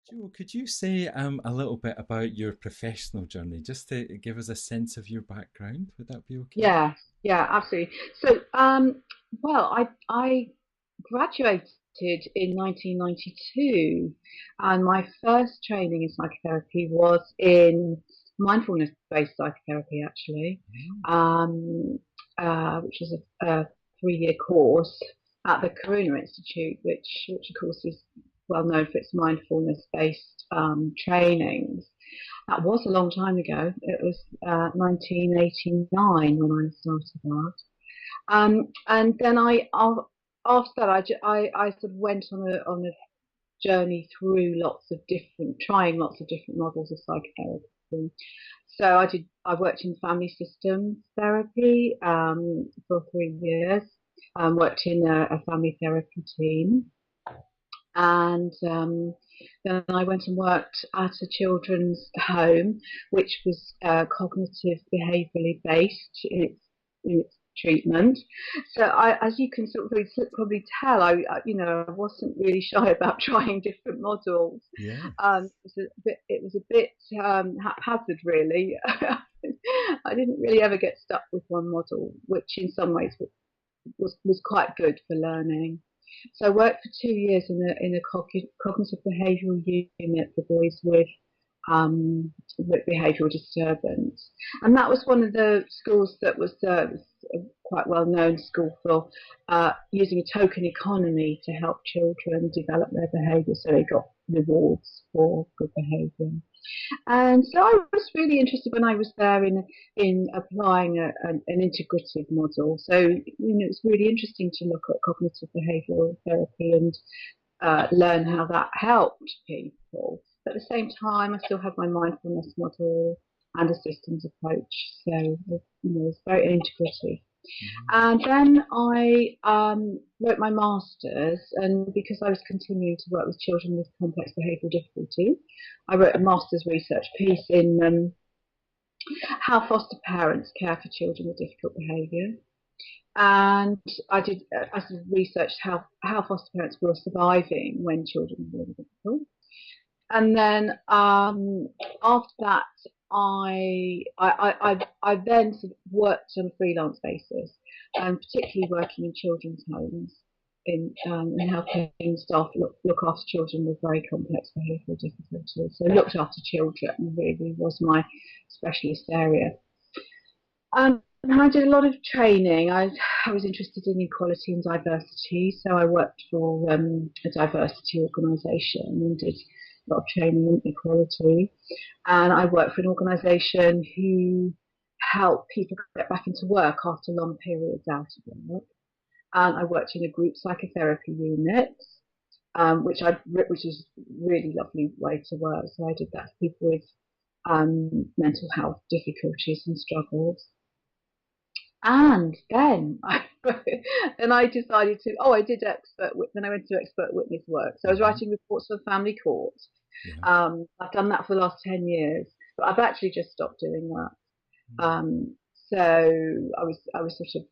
Joe, could you say a little bit about your professional journey, just to give us a sense of your background? Would that be okay? Yeah, yeah, absolutely. So, well, I graduated in 1992, and my first training in psychotherapy was in mindfulness-based psychotherapy, actually, Mm. um, which is a 3-year course at the Karuna Institute, which of course is well known for its mindfulness-based trainings. That was a long time ago. It was 1989 when I started that. And then after that, I sort of went on a journey through trying lots of different models of psychotherapy. So I worked in family systems therapy for 3 years. Worked in a family therapy team, and then I went and worked at a children's home, which was cognitive behaviourally based in its treatment. So as you can sort of probably tell, I wasn't really shy about trying different models. Yeah. It was a bit haphazard, really. I didn't really ever get stuck with one model, which in some ways was quite good for learning. So I worked for 2 years in a cognitive behavioural unit for boys with behavioural disturbance, and that was one of the schools that was quite well known school for using a token economy to help children develop their behaviour, so they got rewards for good behaviour. And so I was really interested when I was there in applying an integrative model. So it's really interesting to look at cognitive behavioural therapy and learn how that helped people. But at the same time, I still had my mindfulness model and a systems approach. So it's very integrative. Mm. And then I wrote my master's, and because I was continuing to work with children with complex behavioural difficulties, I wrote a master's research piece in how foster parents care for children with difficult behaviour. And I sort of researched how foster parents were surviving when children were really difficult. And then after that, I then sort of worked on a freelance basis, and particularly working in children's homes in helping staff look after children with very complex behavioural difficulties. So looked after children really was my specialist area. And I did a lot of training. I was interested in equality and diversity, so I worked for a diversity organisation and did a lot of training in equality. And I worked for an organisation who help people get back into work after long periods out of work. And I worked in a group psychotherapy unit, which is a really lovely way to work. So I did that for people with mental health difficulties and struggles. And then I decided to, I did then I went to expert witness work. So I was Mm-hmm. writing reports for the family court. Yeah. I've done that for the last 10 years, but I've actually just stopped doing that. Mm. So I was sort of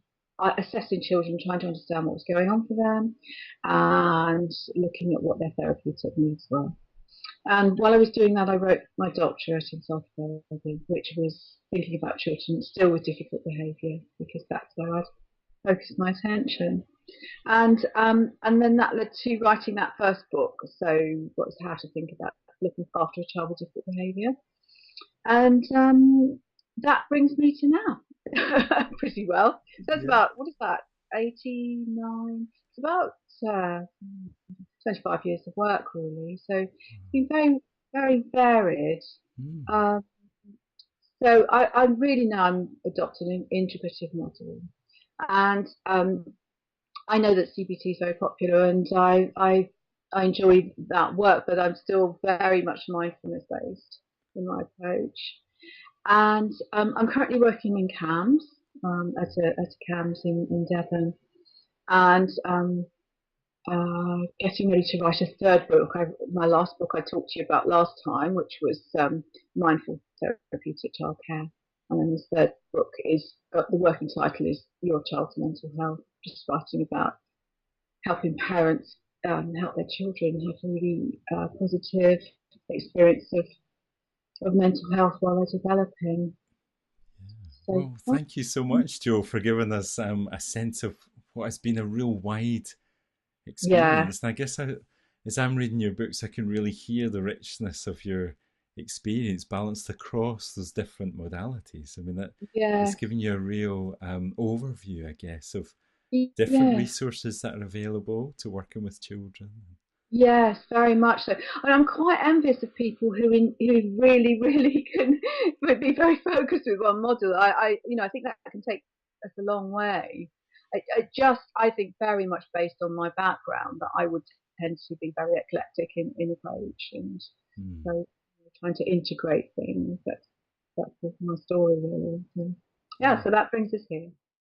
assessing children, trying to understand what was going on for them, and looking at what their therapeutic needs were. And while I was doing that, I wrote my doctorate in psychotherapy, which was thinking about children still with difficult behaviour, because that's where I'd focused my attention. And then that led to writing that first book. So what was how to think about looking after a child with difficult behaviour, and that brings me to now, pretty well. So that's Yeah. about what is that? 89. It's about 25 years of work, really. So it's been very, very varied. Mm. Um, so I'm really now I'm adopting an integrative model, and I know that CBT is very popular, and I enjoy that work, but I'm still very much mindfulness based in my approach. And I'm currently working in CAMS at a CAMS in Devon, and getting ready to write a third book. My last book I talked to you about last time, which was Mindful Therapeutic Childcare. And then the third book is the working title is Your Child's Mental Health, just writing about helping parents help their children have really positive experience of mental health while they're developing. So, Well, thank you so much, Joe, for giving us a sense of what has been a real wide yeah, experience. And I guess as I'm reading your books, I can really hear the richness of your experience balanced across those different modalities. I mean, that it's yeah, giving you a real overview, I guess, of different yeah. resources that are available to working with children. Yes, very much so. And I'm quite envious of people who really, really can be very focused with one model. I think that can take us a long way. I think very much based on my background that I would tend to be very eclectic in approach, and Hmm. so trying to integrate things. That's my story really. So, yeah, Yeah. so that brings us here.